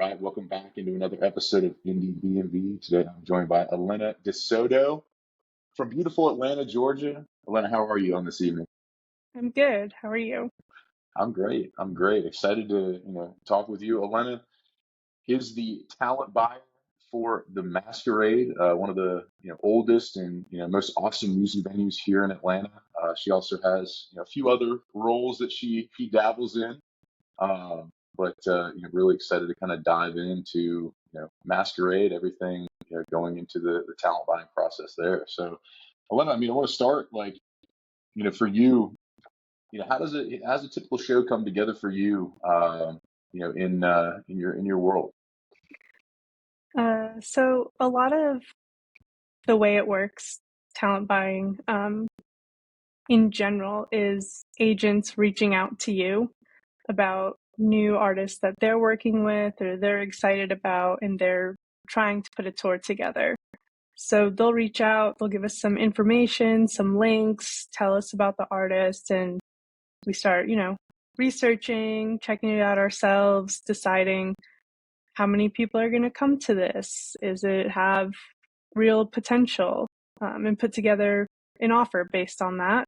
right, welcome back into another episode of Indiebnb. Today I'm joined by Elena De Soto from beautiful Atlanta, Georgia. Elena, how are you on this evening? I'm good. How are you? I'm great. I'm great. Excited to, talk with you. Elena is the talent buyer for the Masquerade, one of the, oldest and, most awesome music venues here in Atlanta. She also has, a few other roles that she dabbles in. But really excited to kind of dive into Masquerade, everything going into the talent buying process there. So, I want to start like for you, how does a typical show come together for you? In your world. So a lot of the way it works, talent buying, in general, is agents reaching out to you about new artists that they're working with or they're excited about, and they're trying to put a tour together. So they'll reach out, they'll give us some information, some links, tell us about the artist, and we start, researching, checking it out ourselves, deciding how many people are going to come to this? Is it have real potential? And put together an offer based on that.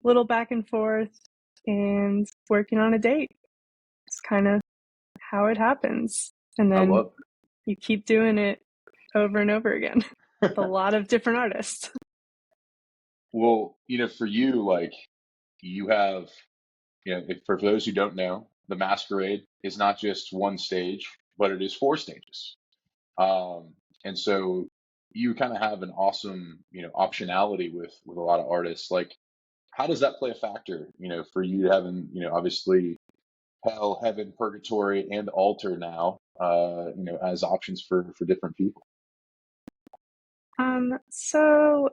Little back and forth and working on a date. It's kind of how it happens. And I then love you keep doing it over and over again with a it. lot of different artists. Well, for you, like you have, for those who don't know, the Masquerade is not just one stage, but it is four stages. And so you kind of have an awesome, optionality with a lot of artists. Like, how does that play a factor, for you having, obviously hell, heaven, purgatory, and altar now, as options for different people? So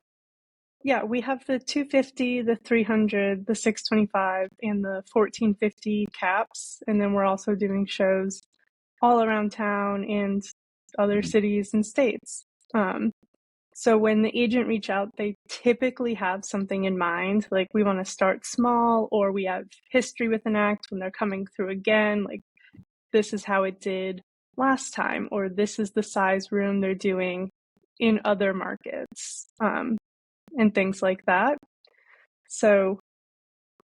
yeah, we have the 250, the 300, the 625, and the 1450 caps. And then we're also doing shows all around town and other Mhm. cities and states. So when the agent reach out, they typically have something in mind, like we want to start small, or we have history with an act when they're coming through again, like this is how it did last time, or this is the size room they're doing in other markets, and things like that. So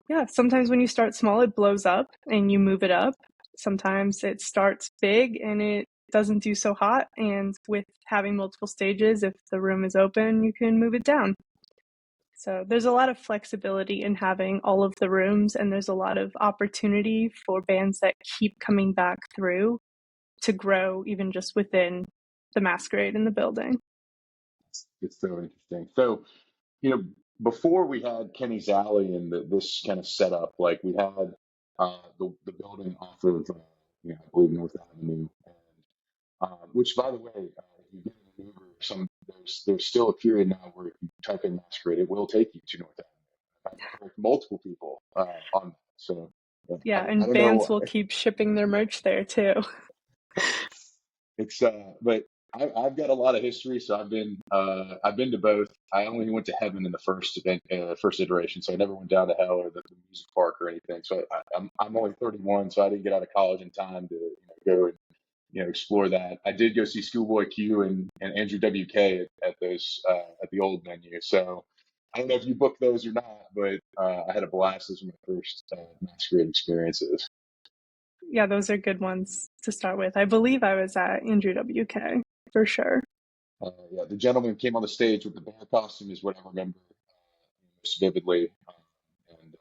yeah, sometimes when you start small, it blows up and you move it up. Sometimes it starts big and it doesn't do so hot. And with having multiple stages, if the room is open, you can move it down. So there's a lot of flexibility in having all of the rooms, and there's a lot of opportunity for bands that keep coming back through to grow even just within the Masquerade in the building. It's so interesting. So, you know, before we had Kenny's Alley and this kind of setup, like we had the building off of, I believe North Avenue, and which, by the way, if you get in an Uber, there's still a period now where if you type in Masquerade, it will take you to North Avenue. I've correct multiple people on that. So Yeah, I and don't know bands will why. keep shipping their merch there too. It's but I've got a lot of history, so I've been to both. I only went to heaven in the first event, first iteration, so I never went down to hell or the music park or anything. So I'm only 31, so I didn't get out of college in time to go and explore that. I did go see Schoolboy Q and Andrew WK at those at the old venue. So I don't know if you booked those or not, but I had a blast. Those were my first Masquerade experiences. Yeah, those are good ones to start with. I believe I was at Andrew WK for sure. Yeah, the gentleman came on the stage with the bear costume is what I remember most vividly, and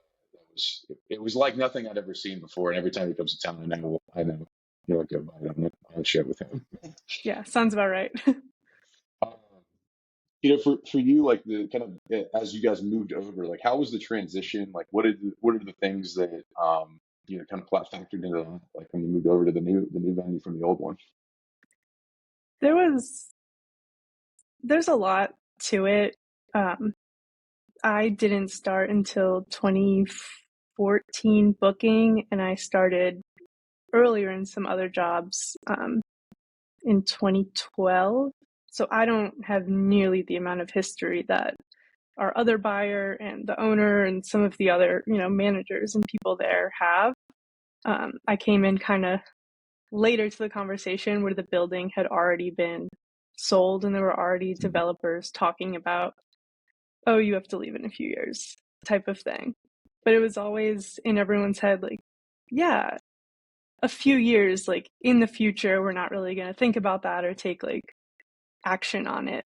it was like nothing I'd ever seen before. And every time he comes to town, I know he'll go by it on a show with him. Yeah, sounds about right. Um, for you, like the kind of as you guys moved over, like how was the transition? Like what are the things that kind of factored into that, like when you moved over to the new venue from the old one? There was there's a lot to it. Um, I didn't start until 2014 booking, and I started earlier in some other jobs in 2012. So I don't have nearly the amount of history that our other buyer and the owner and some of the other, managers and people there have. I came in kind of later to the conversation where the building had already been sold and there were already developers talking about, oh, you have to leave in a few years type of thing. But it was always in everyone's head, like, yeah, a few years, like in the future, we're not really going to think about that or take like action on it.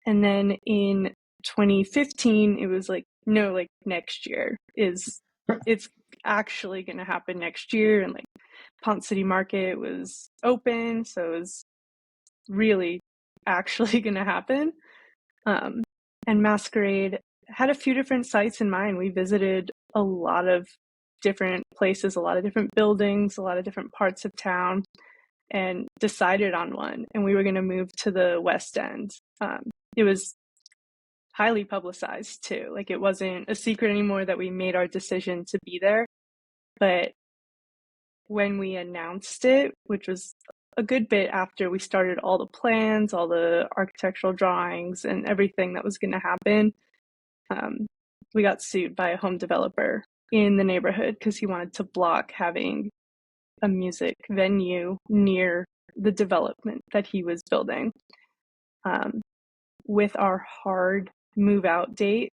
And then in 2015, it was like, no, like next year it's actually going to happen next year. And like Pont City Market was open. So it was really actually going to happen. And Masquerade had a few different sites in mind. We visited a lot of different places, a lot of different buildings, a lot of different parts of town, and decided on one. And we were going to move to the West End. It was highly publicized too. Like it wasn't a secret anymore that we made our decision to be there. But when we announced it, which was a good bit after we started all the plans, all the architectural drawings, and everything that was going to happen, we got sued by a home developer in the neighborhood because he wanted to block having a music venue near the development that he was building. With our hard move out date,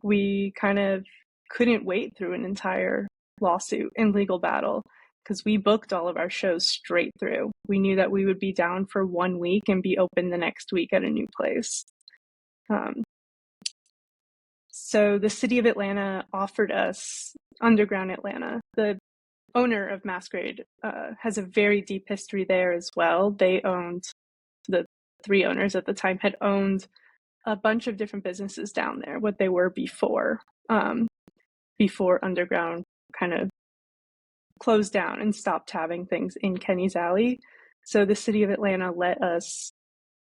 we kind of couldn't wait through an entire lawsuit and legal battle because we booked all of our shows straight through. We knew that we would be down for 1 week and be open the next week at a new place. So the city of Atlanta offered us Underground Atlanta. The owner of Masquerade has a very deep history there as well. They owned, the three owners at the time had owned a bunch of different businesses down there, what they were before Underground kind of closed down and stopped having things in Kenny's Alley. So the city of Atlanta let us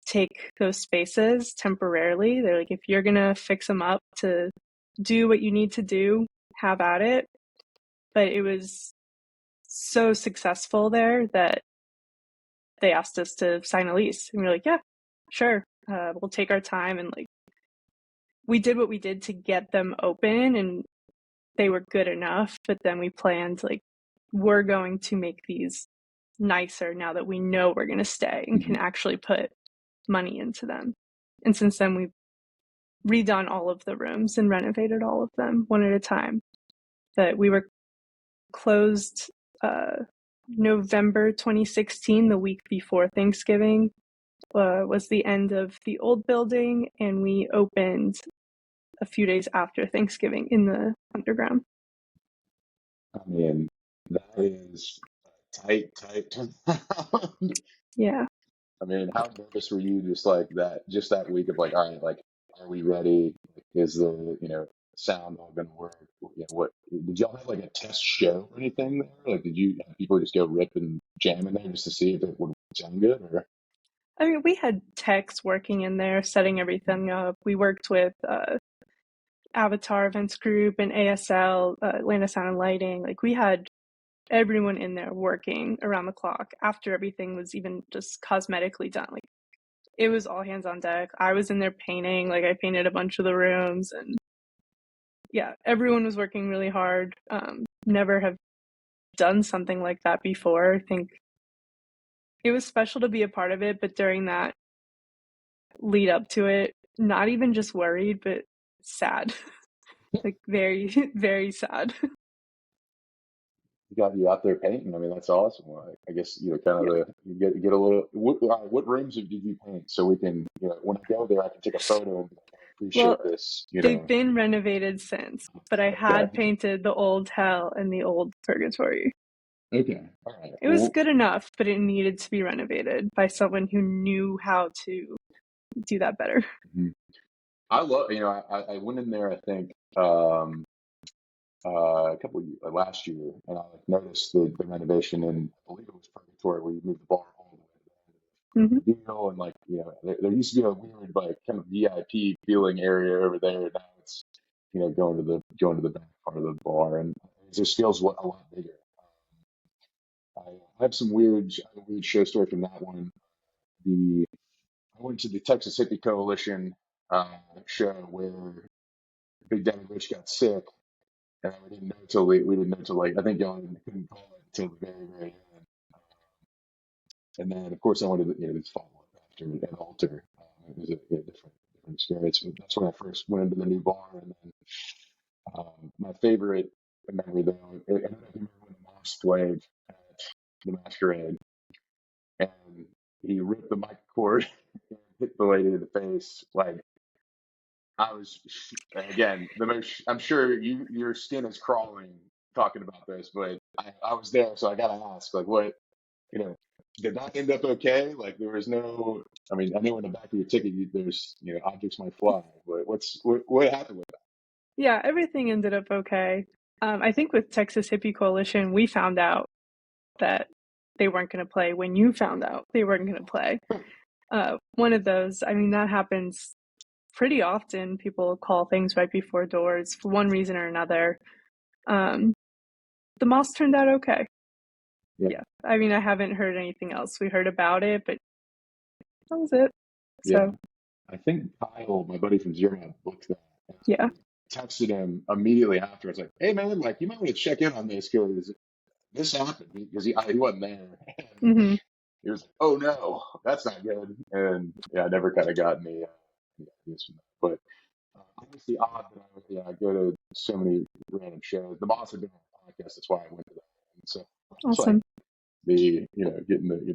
take those spaces temporarily. They're like, if you're going to fix them up to do what you need to do, have at it. But it was so successful there that they asked us to sign a lease. And we were like, yeah, sure. We'll take our time. And like, we did what we did to get them open and they were good enough. But then we planned, like, we're going to make these nicer now that we know we're going to stay and can actually put money into them. And since then, we've redone all of the rooms and renovated all of them one at a time. But we were closed November 2016, the week before Thanksgiving, was the end of the old building, and we opened a few days after Thanksgiving in the underground. I mean, that is tight turnaround. Yeah. I mean, how nervous were you just that week of like, all right, like, are we ready? Like, is the, sound all gonna work? What did y'all have like a test show or anything there? Like, did you have people just go rip and jam in there just to see if it would sound good or? I mean, we had techs working in there, setting everything up. We worked with Avatar Events Group and ASL, Atlanta Sound and Lighting. Like, we had everyone in there working around the clock after everything was even just cosmetically done. Like, it was all hands on deck. I was in there painting. Like, I painted a bunch of the rooms, and yeah, everyone was working really hard. Never have done something like that before. I think it was special to be a part of it, but during that lead up to it, not even just worried, but sad. Like, very, very sad. Got you out there painting. I mean, that's awesome. Well, I guess kind of Yeah. you get a little. What rooms did you paint so we can when I go there I can take a photo and be like, I Well, appreciate this. they've been renovated since, but I Okay. had painted the old hell and the old purgatory. Okay. All right. It was good enough, but it needed to be renovated by someone who knew how to do that better. Mhm. I love. I went in there. I think a couple of last year, and I like noticed the renovation, and I believe it was Purgatory where you moved the bar all the way to the end Mm-hmm. of the deal, and like there used to be a weird like kind of VIP feeling area over there. Now it's going to the back part of the bar, and it just feels a lot bigger. I have some weird show story from that one. The I went to the Texas Hippie Coalition show where Big Daddy Rich got sick, and we didn't know till like I think y'all couldn't call it till the very, very end. And then, of course, I wanted to, this follow up after an altar. It was a different experience. But that's when I first went into the new bar. And then my favorite memory, though, and I remember when the Moss played at the Masquerade, and he ripped the mic cord and hit the lady in the face. Like, I was, again, the most, I'm sure your skin is crawling talking about this, but I was there, so I gotta ask, like, what, you know, did that end up okay? Like, there was no, I mean, I know in the back of your ticket, there's, objects might fly, but what happened with Yeah, everything ended up okay. I think with Texas Hippie Coalition, we found out that they weren't going to play when you found out they weren't going to play. that? One of those, I mean, that happens pretty often. People call things right before doors for one reason or another. The Moss turned out okay. Yeah. I mean, I haven't heard anything else. We heard about it, but that was it. Yeah. So, I think Kyle, my buddy from Zero, booked that. And yeah. I texted him immediately after. I was like, hey, man, like, you might want to check in on this because this happened because he wasn't there. And Mm-hmm. he was like, oh, no, that's not good. And yeah, I never kind of got any ideas from that. But obviously odd that I go to so many random shows. The boss had been on a podcast. That's why I went to that. And so it's like Awesome. getting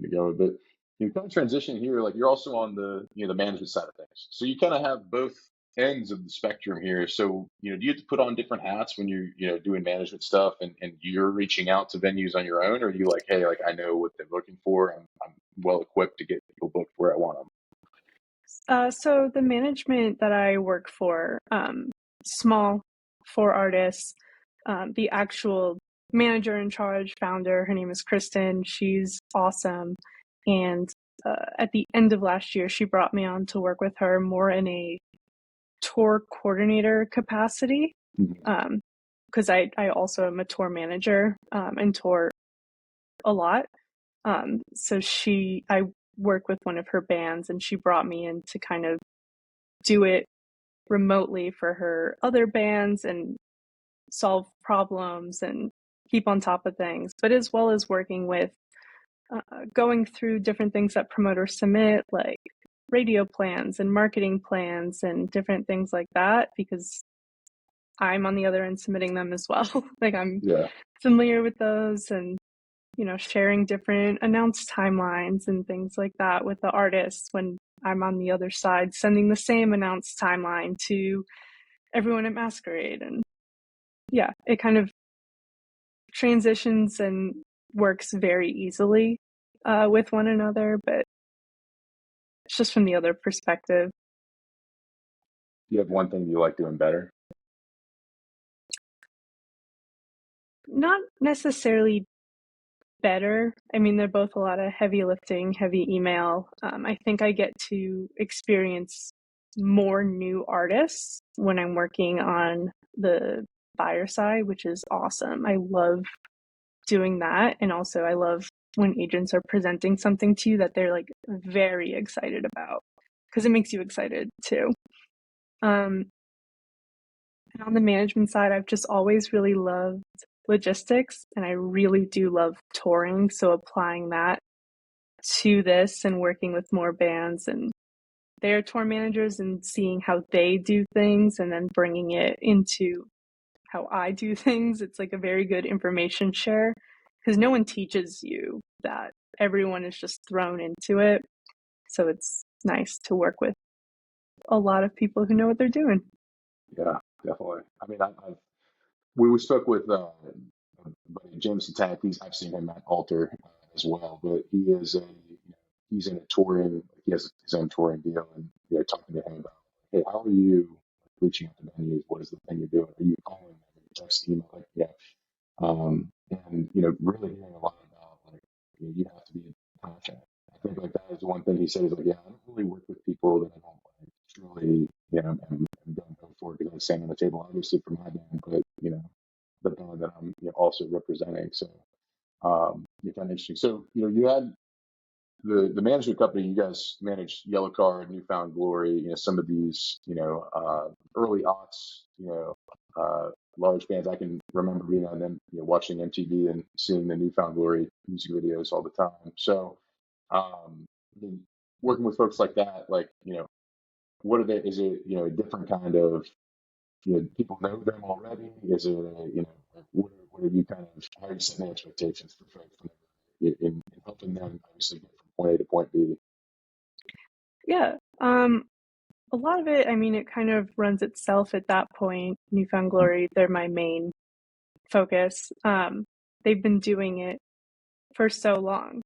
to go. But you kind of transition here, like you're also on the the management side of things. So you kind of have both ends of the spectrum here. So do you have to put on different hats when you're doing management stuff and you're reaching out to venues on your own, or are you like, hey, like I know what they're looking for. I'm well equipped to get people booked where I want them. So the management that I work for, small, for artists. The actual manager in charge, founder, her name is Kristen. She's awesome. And at the end of last year, she brought me on to work with her more in a tour coordinator capacity. Mhm. Because I also am a tour manager and tour a lot. So I work with one of her bands, and she brought me in to kind of do it remotely for her other bands and solve problems and keep on top of things, but as well as working with going through different things that promoters submit, like radio plans and marketing plans and different things like that, because I'm on the other end submitting them as well. Like, I'm Yeah. familiar with those, and sharing different announced timelines and things like that with the artists when I'm on the other side, sending the same announced timeline to everyone at Masquerade. And yeah, it kind of transitions and works very easily with one another, but it's just from the other perspective. Do you have one thing you like doing better? Not necessarily better. I mean, they're both a lot of heavy lifting, heavy email. I think I get to experience more new artists when I'm working on the buyer side, which is awesome. I love doing that. And also, I love when agents are presenting something to you that they're like very excited about, because it makes you excited too. And on the management side, I've just always really loved logistics, and I really do love touring. So applying that to this and working with more bands and their tour managers and seeing how they do things and then bringing it into how I do things, it's like a very good information share, because no one teaches you that. Everyone is just thrown into it. So it's nice to work with a lot of people who know what they're doing. Yeah, definitely. I mean, we spoke with buddy James Attack. I've seen him at Alter as well, but he's in a touring. He has his own touring deal, and talking to him about, hey, how are you reaching out to venues? What is the thing you're doing? Are you calling them? Are you texting them? Like, and really hearing a lot about like you have to be passionate. I think like that is one thing he said is like, yeah, I don't really work with people that I don't like truly, am going to go for because I stand on the table obviously for my band, but the band that I'm also representing. So you find interesting. So you had the management company. You guys managed Yellow Card, Newfound Glory. Some of these early aughts. large bands. I can remember being on them, watching MTV and seeing the Newfound Glory music videos all the time. So, I mean, working with folks like that, like, what are they, is it, a different kind of, people know them already? Is it, what are you kind of, how are you setting the expectations for folks in helping them obviously get from point A to point B? Yeah. A lot of it, I mean, it kind of runs itself at that point. Newfound Glory, they're my main focus. They've been doing it for so long.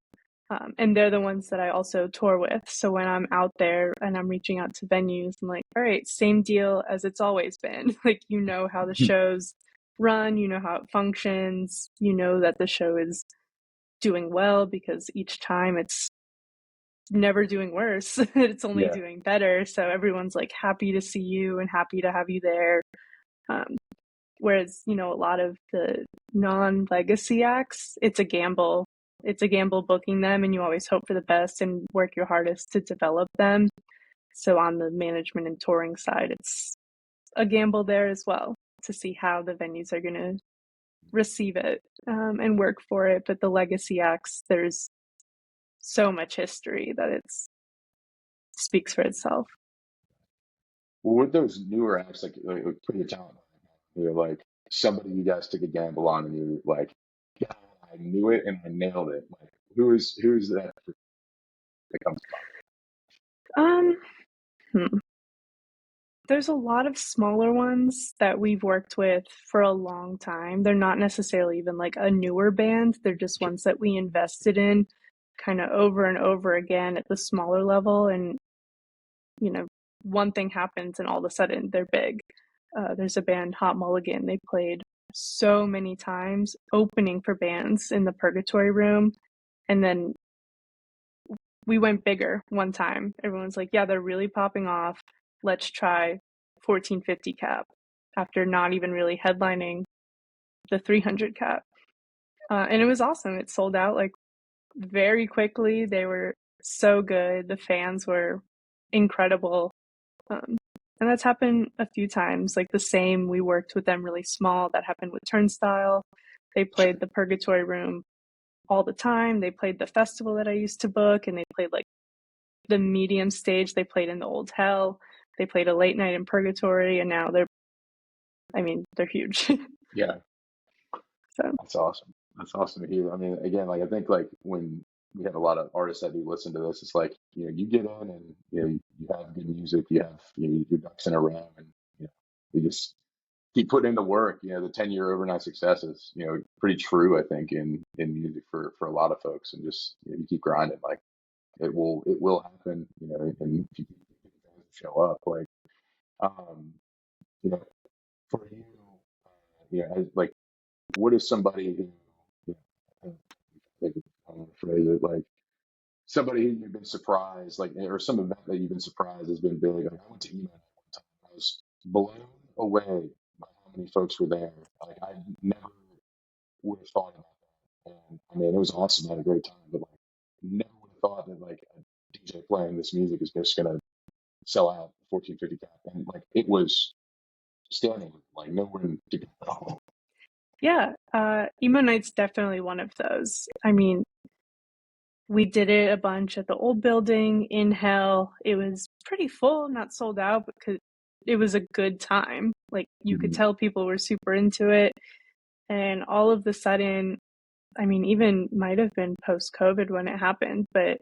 And they're the ones that I also tour with. So when I'm out there and I'm reaching out to venues, I'm like, all right, same deal as it's always been. Like, how the shows run, how it functions, that the show is doing well because each time it's never doing worse. It's only Yeah, doing better. So everyone's like happy to see you and happy to have you there. Um, Whereas, a lot of the non-legacy acts, it's a gamble. It's a gamble booking them, and you always hope for the best and work your hardest to develop them. So on the management and touring side, it's a gamble there as well to see how the venues are going to receive it and work for it. But the legacy acts, there's so much history that it speaks for itself. well, with those newer apps, like put your talent, like somebody you guys took a gamble on, and you're like, yeah, I knew it and I nailed it. Like, who's that that comes to Um, hmm. There's a lot of smaller ones that we've worked with for a long time. They're not necessarily even like a newer band. They're just mind? ones that we invested in kind of over and over again at the smaller level. And, you know, one thing happens and all of a sudden they're big. There's a band, Hot Mulligan. They played so many times opening for bands in the Purgatory Room. And then we went bigger one time. Everyone's like, yeah, they're really popping off. Let's try 1450 cap after not even really headlining the 300 cap. And it was awesome. It sold out like very quickly. They were so good. The fans were incredible. Um, and that's happened a few times. Like the same, we worked with them really small. That happened with Turnstile. They played the Purgatory Room all the time. They played the festival that I used to book, and they played like the medium stage. They played in the Old Hell. They played a late night in Purgatory, and now they're huge. Yeah, So that's awesome. That's awesome to hear. I mean, again, like I think like when we have a lot of artists that do listen to this, it's like, you get in and you have good music, you have your ducks in a row, and you just keep putting in the work. The 10-year overnight success is pretty true, I think, in music for a lot of folks, and just you keep grinding, like it will happen, and if you keep show up, like um, you know, for you, like what is somebody who, like, I don't know how to phrase it, like somebody who you've been surprised, like, or some event that you've been surprised has been big. Like I went to emo night one time. I was blown away by how many folks were there. Like I never would have thought about that. And I mean, it was awesome. I had a great time, but like never would have thought that like a DJ playing this music is just gonna sell out 1450 cap. And like it was standing, like nowhere to go. yeah, emo night's definitely one of those. I mean, we did it a bunch at the old building in Hell. It was pretty full, not sold out, because it was a good time. Like you could Mhm. tell people were super into it. And all of the sudden, I mean, even might have been post COVID when it happened, but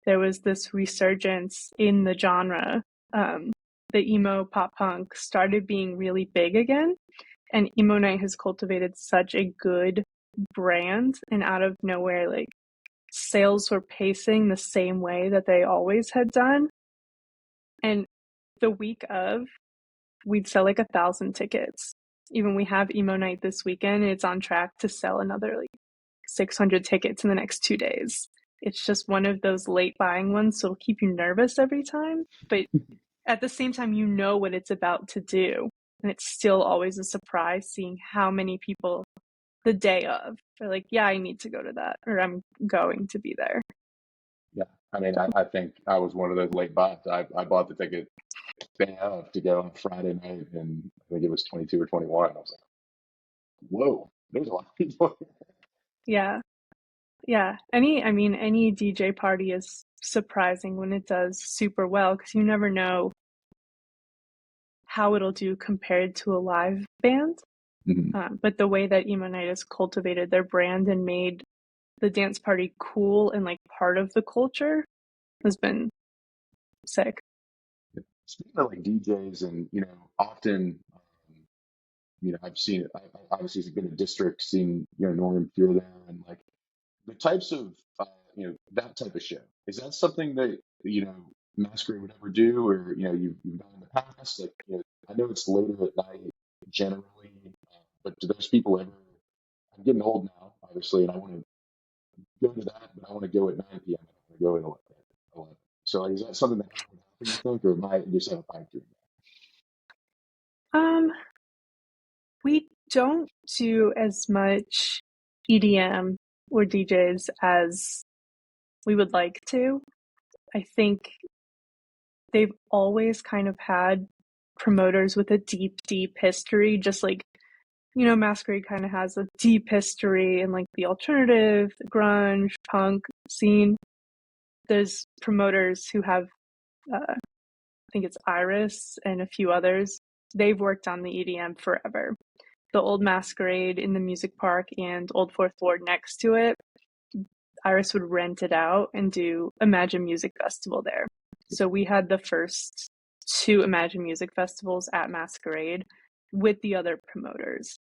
there was this resurgence in the genre. Um, the emo pop punk started being really big again, and emo night has cultivated such a good brand, and out of nowhere, like sales were pacing the same way that they always had done. And the week of, we'd sell like 1,000 tickets. Even we have emo night this weekend, and it's on track to sell another like 600 tickets in the next 2 days. It's just one of those late buying ones, so it'll keep you nervous every time, but at the same time, you know what it's about to do. And it's still always a surprise seeing how many people the day of are like, yeah, I need to go to that, or I'm going to be there. Yeah. I mean, So, I think I was one of those late bots. I bought the ticket day of to go on Friday night, and I think it was 22 or 21. I was like, Whoa, there's a lot of people. Yeah. Yeah. Any DJ party is surprising when it does super well because you never know how it'll do compared to a live band. Mhm. But the way that Emo Night has cultivated their brand and made the dance party cool and like part of the culture has been sick. Speaking of like DJs, and often, I've seen it. I obviously have been in district, seen Norman Fuhr there, and like the types of that type of show. Is that something that Masquerade would ever do, or you've done in the past? Like, I know it's later at night generally, but do those people ever? I'm getting old now, obviously, and I want to go to that, but I want to go at 9 p.m. I want to go at 11. So like, is that something that would happen, you think, or am I just have a pipe dream? Um, we don't do as much EDM or DJs as we would like to. I think they've always kind of had promoters with a deep, deep history, just like, Masquerade kind of has a deep history in like the alternative, the grunge, punk scene. There's promoters who have, I think it's Iris and a few others. They've worked on the EDM forever. The old Masquerade in the music park and Old Fourth Ward next to it, Iris would rent it out and do Imagine Music Festival there. So we had the first two Imagine Music Festivals at Masquerade with the other promoters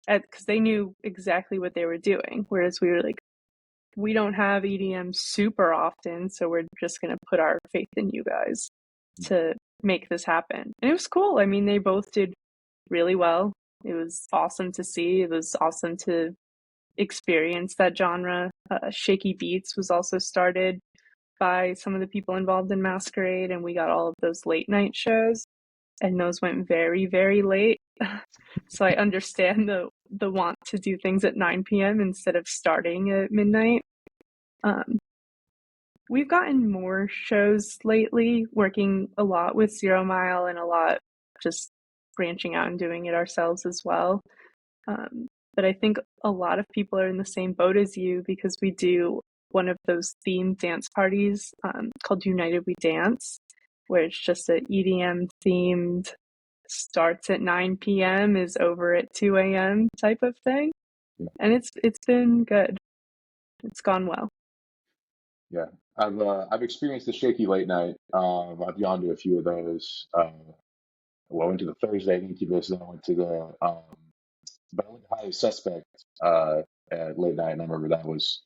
because they knew exactly what they were doing. Whereas we were like, we don't have EDM super often, so we're just going to put our faith in you guys to make this happen. And it was cool. I mean, they both did really well. It was awesome to see. It was awesome to experience that genre. Shaky Beats was also started by some of the people involved in Masquerade, and we got all of those late night shows, and those went very, very late. So I understand the want to do things at 9 p.m. instead of starting at midnight. Um, we've gotten more shows lately, working a lot with Zero Mile and a lot just branching out and doing it ourselves as well. But I think a lot of people are in the same boat as you because we do one of those themed dance parties called United We Dance, where it's just an EDM themed, starts at 9 p.m., is over at 2 a.m. type of thing. And it's been good. It's gone well. Yeah, I've experienced the shaky late night. I've gone to a few of those. Well, I went to the Thursday Incubus, then I went to the but I went to Highly Suspect at late night, and I remember that was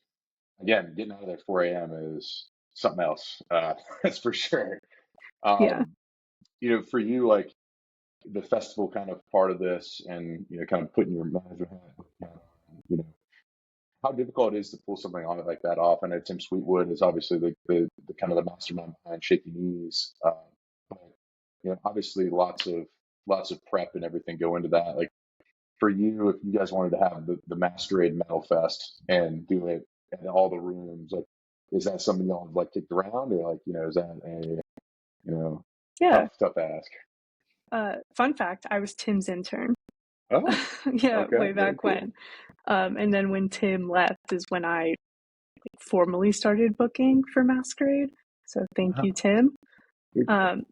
again getting out of there at 4 a.m. is something else. That's for sure. Yeah. Um, for you, like the festival kind of part of this, and kind of putting your manager hat, you know, how difficult it is to pull something on it like that off. I know Tim Sweetwood is obviously the kind of the mastermind behind Shaky Knees, but obviously lots of prep and everything go into that. Like for you, if you guys wanted to have the Masquerade Metal Fest and do it in all the rooms, like is that something y'all have like kicked around, or like is that a Yeah. tough ask? Fun fact, I was Tim's intern. Oh, Yeah, okay, way very back cool. when. And then when Tim left is when I formally started booking for Masquerade. So thank you, Wow, Tim. very cool. Um,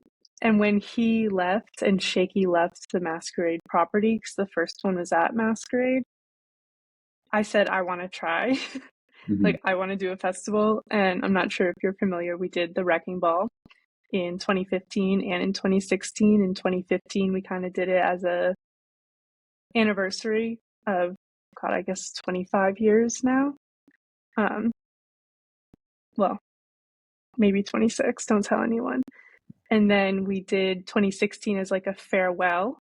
and when he left and Shaky left the Masquerade property, because the first one was at Masquerade, I said, I want to try. Hmm. Like, I want to do a festival. And I'm not sure if you're familiar, we did the Wrecking Ball in 2015 and in 2016. In 2015, we kind of did it as a anniversary of, God, I guess 25 years now. Um, well, maybe 26, don't tell anyone. And then we did 2016 as like a farewell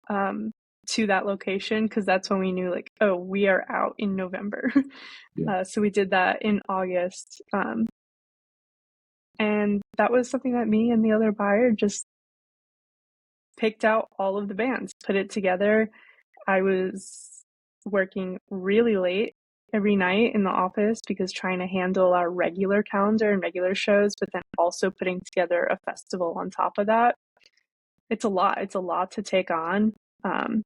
um, to that location because that's when we knew like, oh, we are out in November. Yeah. So we did that in August. And that was something that me and the other buyer just picked out all of the bands, put it together. I was working really late every night in the office because trying to handle our regular calendar and regular shows, but then also putting together a festival on top of that. It's a lot. It's a lot to take on. Um,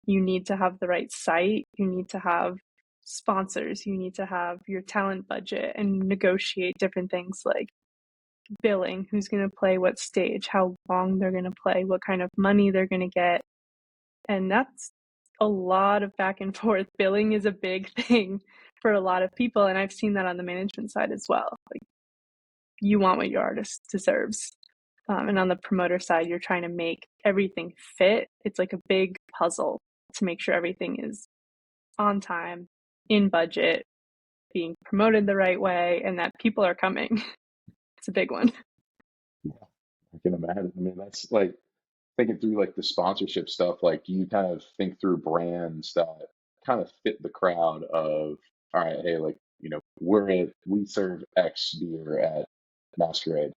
you need to have the right site, you need to have sponsors, you need to have your talent budget and negotiate different things like billing, who's going to play what stage, how long they're going to play, what kind of money they're going to get. And that's a lot of back and forth. Billing is a big thing for a lot of people. And I've seen that on the management side as well. Like, you want what your artist deserves. And on the promoter side, you're trying to make everything fit. It's like a big puzzle to make sure everything is on time, in budget, being promoted the right way, and that people are coming. It's a big one. Yeah, I can imagine. I mean, that's like thinking through like the sponsorship stuff, like you kind of think through brands that kind of fit the crowd of, all right, hey, like, we serve X beer at Masquerade.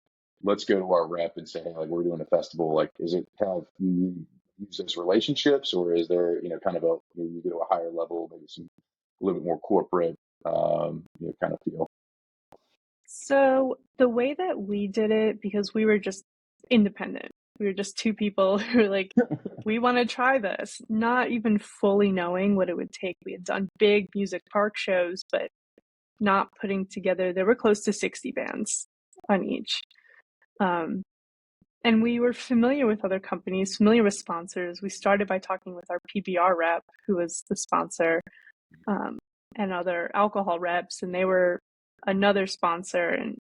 Let's go to our rep and say, hey, like we're doing a festival. Like, is it kind of you use those relationships, or is there, kind of you get to a higher level, maybe some a little bit more corporate, kind of feel? So the way that we did it, because we were just independent, we were just two people who were like, we want to try this, not even fully knowing what it would take. We had done big music park shows, but not putting together, there were close to 60 bands on each. And we were familiar with other companies, familiar with sponsors. We started by talking with our PBR rep, who was the sponsor, um, and other alcohol reps, and they were another sponsor. And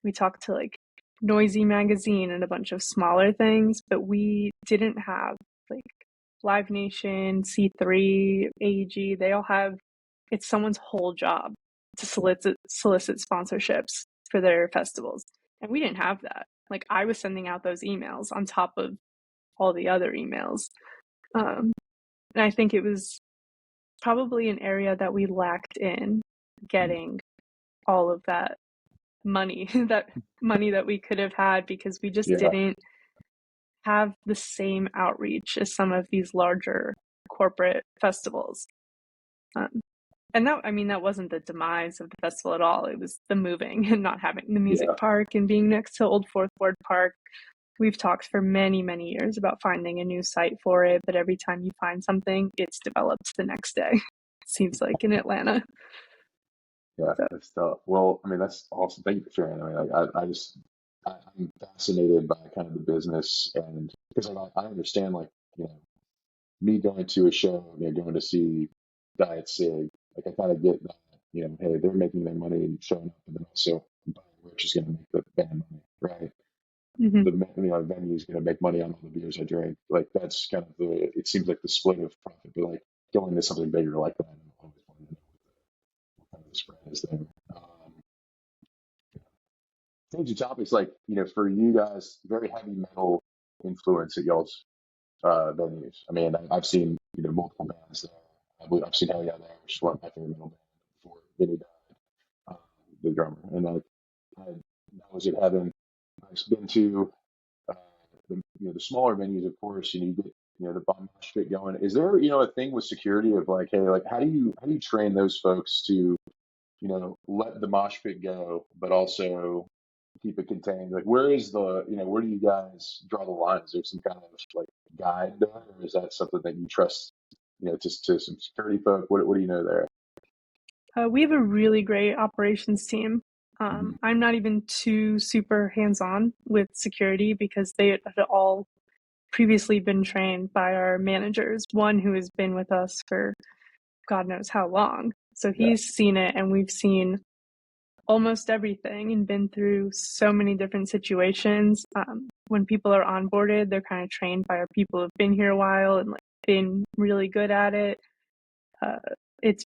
we talked to like Noisy Magazine and a bunch of smaller things, but we didn't have like Live Nation, C3, AEG. They all have, it's someone's whole job to solicit sponsorships for their festivals. And we didn't have that. Like, I was sending out those emails on top of all the other emails. And I think it was probably an area that we lacked in getting all of that money, that money that we could have had, because we just Yeah, didn't have the same outreach as some of these larger corporate festivals. And that, I mean, that wasn't the demise of the festival at all. It was the moving and not having the music yeah, park and being next to Old Fourth Ward Park. We've talked for many, many years about finding a new site for it, but every time you find something, it's developed the next day. It seems like in Atlanta. yeah. So, That's tough. Well, I mean, that's awesome. Thank you for sharing. I mean, I'm fascinated by kind of the business, and because I understand, like, me going to a show, going to see Diet Sig, like I kind of get that, hey, they're making their money showing up, and then also buying merch is going to make the band money, right? mhm. Venue is going to make money on all the beers I drink. Like that's kind of it seems like the split of profit, but like going to something bigger like that, I'm always wanting to know what kind of the spread is there. Change of topics, like, for you guys, very heavy metal influence at y'all's venues. I mean, I've seen, multiple bands there. I've seen Hell Yeah there, which is one of my favorite metal bands before Vinny died, um, the drummer. And I was at Heaven. I've been to uh, the smaller venues, of course. You get the bomb mosh pit going. Is there a thing with security of like, hey, like how do you train those folks to let the mosh pit go, but also keep it contained? Like, where is where do you guys draw the line? Is there some kind of like guide there, or is that something that you trust, just to some security folk? What do you know there? We have a really great operations team. Mhm. I'm not even too super hands-on with security because they had all previously been trained by our managers, one who has been with us for God knows how long. So Yeah, he's seen it, and we've seen almost everything and been through so many different situations. When people are onboarded, they're kind of trained by our people who've been here a while and like been really good at it. Uh, it's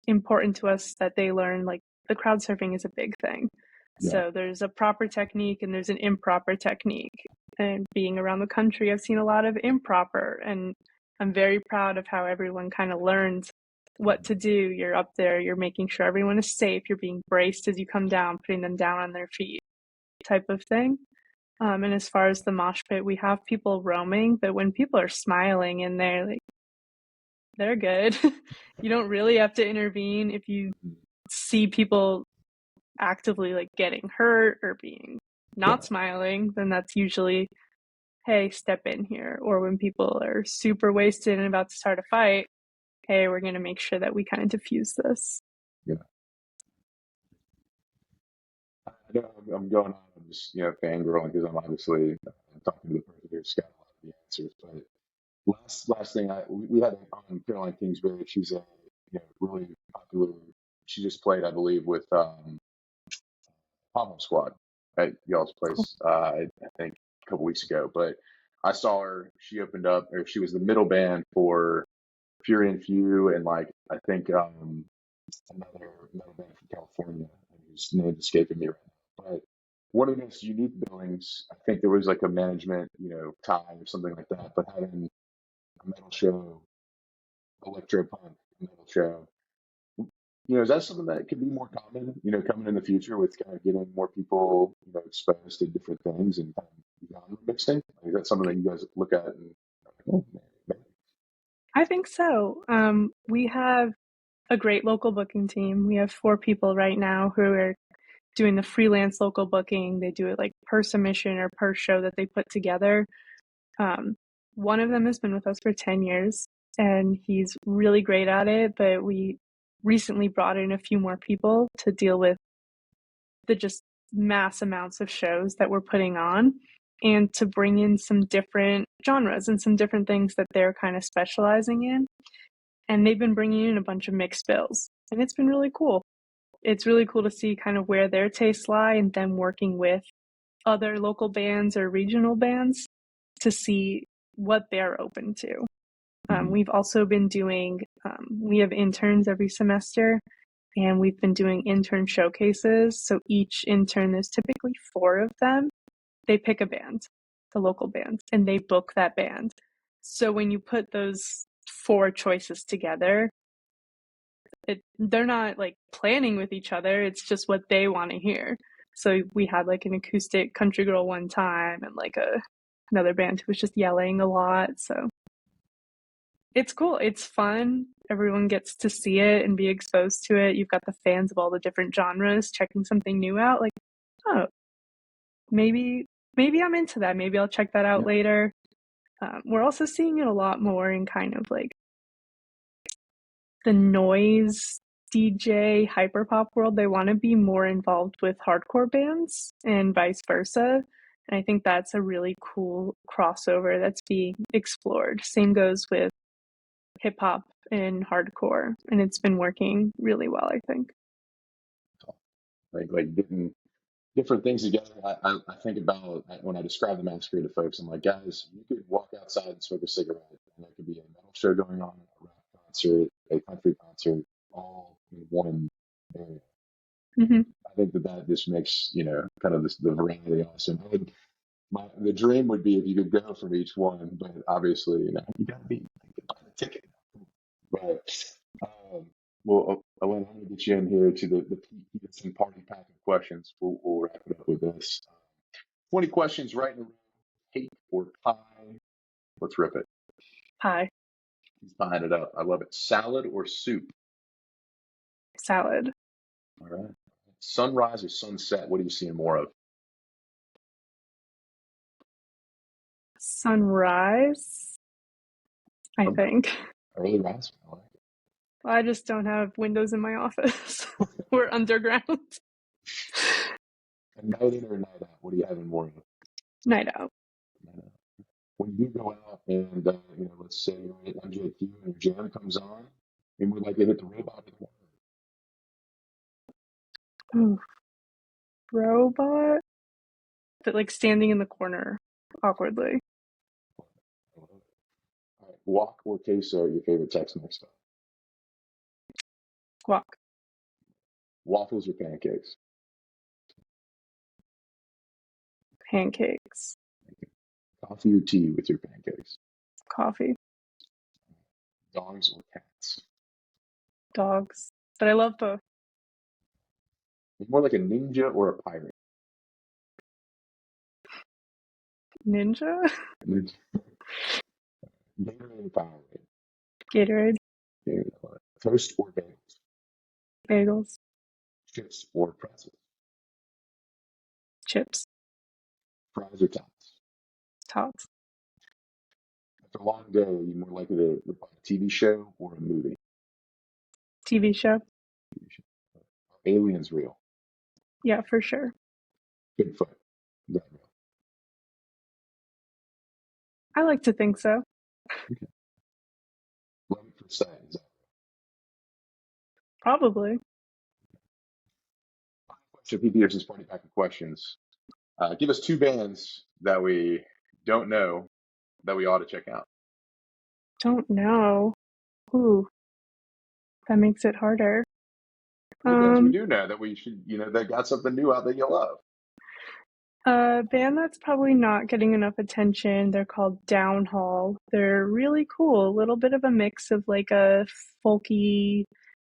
important to us that they learn, like, the crowd surfing is a big thing. yeah, So there's a proper technique and there's an improper technique. And being around the country, I've seen a lot of improper, and I'm very proud of how everyone kind of learned what to do. You're up there, you're making sure everyone is safe, you're being braced as you come down, putting them down on their feet, type of thing. And as far as the mosh pit, we have people roaming, but when people are smiling and they're good. You don't really have to intervene. If you Mhm. see people actively like getting hurt or being Yeah, not smiling, then that's usually hey, step in here. Or when people are super wasted and about to start a fight, hey, we're going to make sure that we kind of diffuse this. Yeah. I know I'm going on. I'm just fangirling because I'm obviously talking to the person who's got a lot of the answers. But last thing, we had on Caroline Kingsbury. She's a really popular. She just played, I believe, with Pom Squad at y'all's Cool. place. I think a couple weeks ago. But I saw her. She opened up, or she was the middle band for Fury and Few, and like I think another band from California whose name is escaping me right now. But one of the most unique billings, I think there was like a management, tie or something like that. But having a metal show, electro punk metal show, is that something that could be more common, coming in the future with kind of getting more people, exposed to different things and kind of genre mixing? Like, is that something that you guys look at and oh, maybe? I think so. We have a great local booking team. We have 4 people right now who are doing the freelance local booking. They do it like per submission or per show that they put together. One of them has been with us for 10 years and he's really great at it, but we recently brought in a few more people to deal with the just mass amounts of shows that we're putting on and to bring in some different genres and some different things that they're kind of specializing in. And they've been bringing in a bunch of mixed bills and it's been really cool. It's really cool to see kind of where their tastes lie and them working with other local bands or regional bands to see what they're open to. Mhm. We've also been doing, we have interns every semester, and we've been doing intern showcases. So each intern, there's typically 4 of them. They pick a band, the local band, and they book that band. So when you put those 4 choices together, they're not like planning with each other. It's just what they want to hear. So we had like an acoustic country girl one time and like another band who was just yelling a lot. So it's cool. It's fun. Everyone gets to see it and be exposed to it. You've got the fans of all the different genres checking something new out. Like, oh, maybe I'm into that. Maybe I'll check that out Yeah. later. We're also seeing it a lot more in kind of like the noise DJ hyperpop world. They want to be more involved with hardcore bands and vice versa. And I think that's a really cool crossover that's being explored. Same goes with hip hop and hardcore, and it's been working really well, I think. Like getting different things together. I think about when I describe the masquerade to folks. I'm like, guys, you could walk outside and smoke a cigarette, and there could be a metal show going on, a rap concert, a country concert, all in one area. Mm-hmm. I think that just makes kind of the variety awesome. The dream would be if you could go from each one, but obviously you got to be you can buy the ticket. But um, well, Elena, I'm going to get you in here to the Pete Peterson party pack of questions. We'll wrap it up with this. 20 questions right in a row. Cake or pie? Let's rip it. Pie. He's buying it up. I love it. Salad or soup? Salad. All right. Sunrise or sunset? What are you seeing more of? Sunrise, I Okay. think. Early rise. I like I just don't have windows in my office. We're underground. it. A night in or a night out? What are you having more of? Night out. Night out. When you go out and let's say you're at MJQ and your jam comes on, and we're like to hit the robot with one. Ooh, robot. But like standing in the corner awkwardly. I love it. All right. Guac or queso? Your favorite Tex-Mex stuff? Squawk. Waffles or pancakes? Pancakes. Coffee or tea with your pancakes? Coffee. Dogs or cats? Dogs. But I love both. You're more like a ninja or a pirate? Ninja. Ninja. Gatorade or Powerade? Gatorade. Gatorade. Toast or bagels? Bagels. Chips or pretzels? Chips. Fries or tots? Tots. After a long day, are you more likely to reply a TV show or a movie? TV show. TV show. Are aliens real? Yeah, for sure. Bigfoot. Is that real? I like to think so. Okay. 11%. Is that Probably. question? PPH's party pack of questions. Give us two bands that we don't know that we ought to check out. Don't know. Ooh, that makes it harder. Couple bands we Um, do know that we should, that got something new out that you love. a band that's probably not getting enough attention. They're called Downhaul. They're really cool. A little bit of a mix of like a folky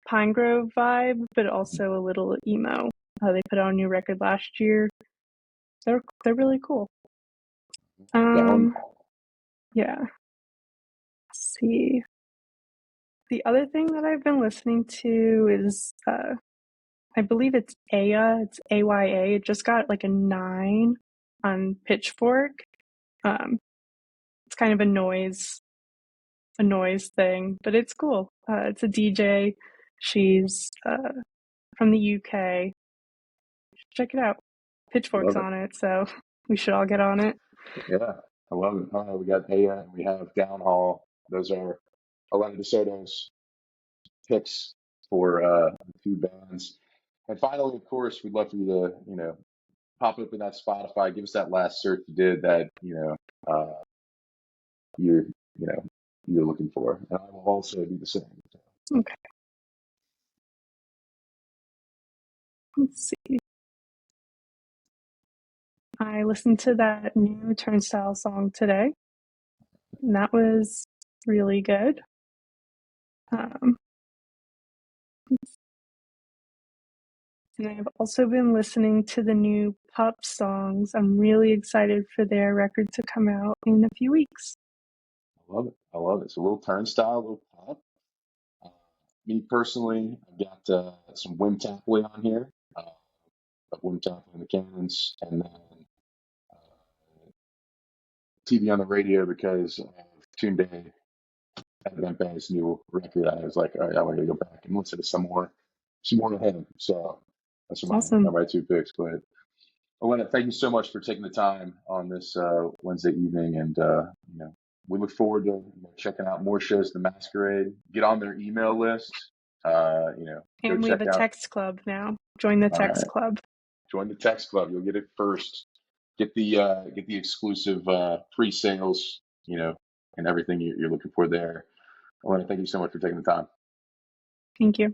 Pine Grove vibe, but also a little emo. They put out a new record last year. They're really cool. Down. Yeah. Let's see. The other thing that I've been listening to is I believe it's Aya. It's AYA. It just got like a 9 on Pitchfork. Um, it's kind of a noise thing, but it's cool. It's a DJ. She's from the UK. Check it out. Pitchfork's Love it. on it, so we should all get on it. Yeah, I love it. We got Aya and we have Downhaul. Those are Elena De Soto's picks for the two bands. And finally, of course, we'd love for you to, pop up in that Spotify, give us that last search you did that, you're, you know, you're looking for. And I will also do the same. Okay, let's see. I listened to that new Turnstile song today, and that was really good. Um, and I've also been listening to the new Pup songs. I'm really excited for their record to come out in a few weeks. I love it. I love it. It's a little turnstile, a little pop. Uh, Me personally, I've got some Wim Tapley on here. Of Wim Tapley and the Cannons, and then TV on the radio because of Tunde Adebempe's new record. I was like, all right, I want to go back and listen to some more of him. So that's Awesome. my two picks. But Elena, thank you so much for taking the time on this Wednesday evening, and we look forward to checking out more shows. The Masquerade. Get on their email list. Go And we have check a out. text club now. Join the All text right, club. join the text club. You'll get it first. Get the exclusive pre-sales. And everything you're looking for there. Elena, thank you so much for taking the time. Thank you.